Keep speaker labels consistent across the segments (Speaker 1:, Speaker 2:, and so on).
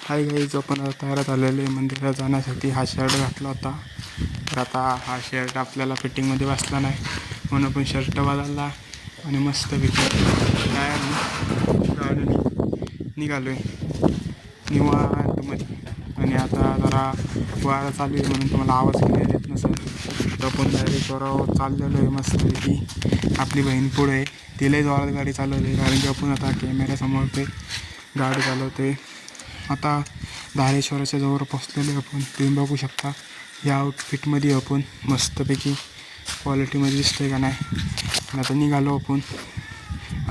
Speaker 1: Hi guys, आपण आता तयार झालेले मंदिरात जाण्यासाठी. हा शर्ट घातला होता, तर आता हा शर्ट आपल्याला फिटिंगमध्ये बसला नाही म्हणून आपण शर्ट बदलला आणि मस्तपैकी तयार निघालो आहे निवांतमध्ये. आणि आता जरा वारा चालू आहे म्हणून तुम्हाला आवाज क्लिअर येत नसेल, तर आपण डायरेक्ट चाललेलो आहे मस्तपैकी. आपली बहीण पुढे आहे, तिलाही जोरात गाडी चालवली आहे कारण की आपण आता कॅमेऱ्यासमोर ते गाडी चालवतो आहे. आता धारेश्वराच्या जवळ पोचलेले आपण. तुम्ही बघू शकता या आउटफिटमध्ये आपण मस्तपैकी क्वालिटीमध्ये दिसतो आहे का नाही. आता निघालो आपण.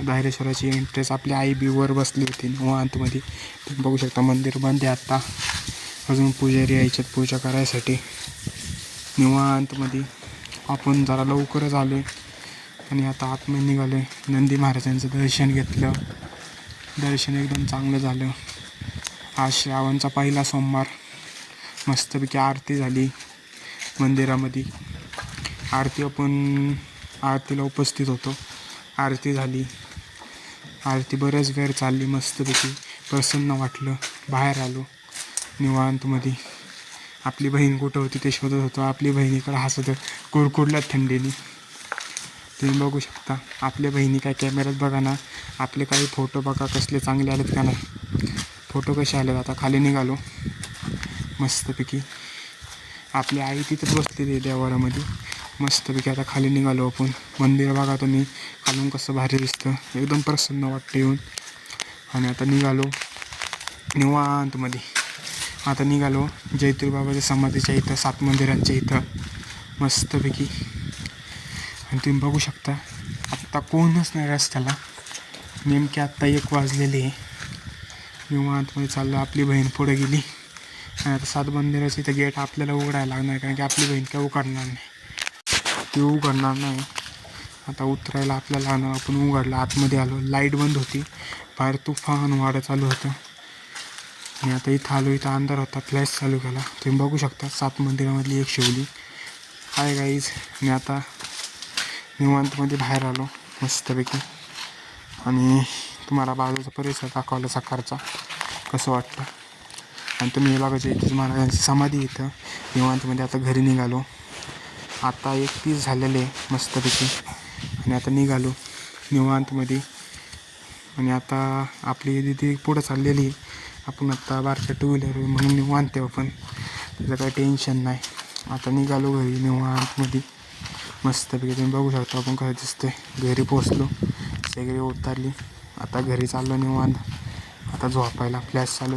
Speaker 1: धारेश्वराची एंट्रेस आपली आई बी वर बसली होती निवांतमध्ये. तुम्ही बघू शकता मंदिर बंद आहे आत्ता, अजून पुजारी यायच्यात पूजा करायसाठी. निवांतमध्ये आपण जरा लवकरच आलो आहे आणि आता आतमध्ये निघालो आहे. नंदी महाराजांचं दर्शन घेतलं, दर्शन एकदम चांगलं झालं. आज श्रावणचा पहिला सोमवार. मस्तपैकी आरती झाली मंदिरामध्ये. आरतीला उपस्थित होतो. आरती झाली, आरती बऱ्याच वेळ चालली. मस्तपैकी प्रसन्न वाटलं. बाहेर आलो निवांतमध्ये. आपली बहीण कुठं होती ते शोधत होतो. आपली बहिणीकडे हसत कुरकुरल्या थंडीने. तुम्ही बघू शकता आपल्या बहिणी काय कॅमेऱ्यात बघा ना, आपले काही फोटो बघा कसले चांगले आलेत का नाही. फोटो कसे आलेत. आता खाली निघालो मस्तपैकी. आपली आई तिथंच बसलेली आहे देवारामध्ये. मस्तपैकी आता खाली निघालो आपण. मंदिर बघा तुम्ही खालून कसं भारी दिसतं, एकदम प्रसन्न वाटतं येऊन. आणि आता निघालो निवांतमध्ये. आता निघालो जैतूर बाबाच्या समाधीच्या इथं, 7 मंदिरांच्या इथं मस्तपैकी. आणि तुम्ही बघू शकता आत्ता कोणच नाही रस्त्याला. नेमके आत्ता 1 वाजलेले आहे. निवांतमध्ये चाललं. आपली बहीण पुढे गेली आणि आता 7 मंदिराचं इथं गेट आपल्याला उघडायला लागणार कारण की आपली बहीण काय उघडणार नाही, ती उघडणार नाही. आता उतरायला आपल्याला आपण उघडलं, आतमध्ये आलो. लाईट बंद होती, बाहेर तुफान वारं चालू होतं. आणि आता इथं आलो, इथं अंधार होता, फ्लॅश चालू केला. तुम्ही बघू शकता 7 मंदिरामधली एक शिवली आहे गाईज. आणि आता निवांतमध्ये बाहेर आलो मस्तपैकी. आणि तुम्हाला बाजूचा परिसर दाखवला सकाळचा, कसं वाटतं. आणि तुम्ही हे बघायचं इथेच महाराजांची समाधी इथं निवांतमध्ये. आता घरी निघालो. आता 31 झालेले मस्तपैकी. आणि आता निघालो निवांतमध्ये. आणि आता आपली दिदी पुढं चाललेली. आपण आत्ता बारक्या 2 व्हीलर म्हणून निवांत आपण, त्याचं काही टेन्शन नाही. आता निघालो घरी निवांतमध्ये मस्तपैकी. तुम्ही बघू शकता आपण कसं दिसतंय. घरी पोचलो, सगळी उतरली. आता घरी चाललो निवांत. आता झोपायला. फ्लॅश चालू